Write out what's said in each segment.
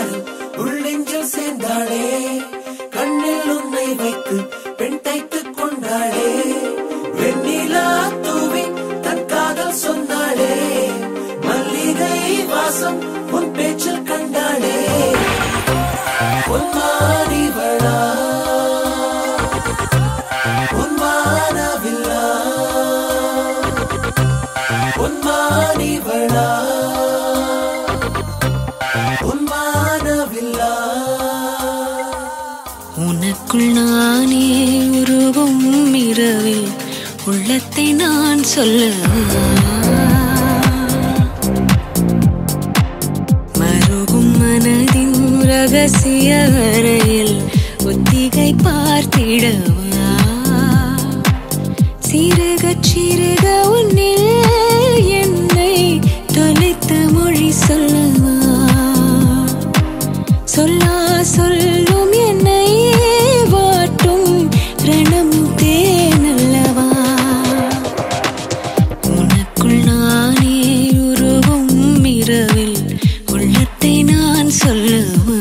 சாரல் உள்ளெஞ்சில் சேர்ந்தாளே கண்ணில் உன்னை வைத்து பெண் தைத்துக் கொண்டாளே வெண்ணிலா தூவி தன் காதல் சொன்னாளே மல்லிகை வாசம் உன் பேச்சில் கண்டாளே பொன்மானிவளா பொன்மானவில்லா பொன்மானிவளா பொன்மானவில்லா உனக்குள் நானே உருவும் இரவில் உள்ளத்தை நான் சொல்ல மருகும் மனதின் ரகசிய அறையில் ஒத்திகை பார்த்திடவா சிறுக சிறுக உன்னில் என்னை தொலைத்த மொழி சொல்லவா சொல்லா சொல்லும் என்னை வாட்டும் ரணம் தேனல்லவா உனக்குள் நானே உருவும் இரவில் உள்ளத்தை நான் சொல்லவா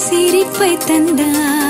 சிரிப்பை தந்தார்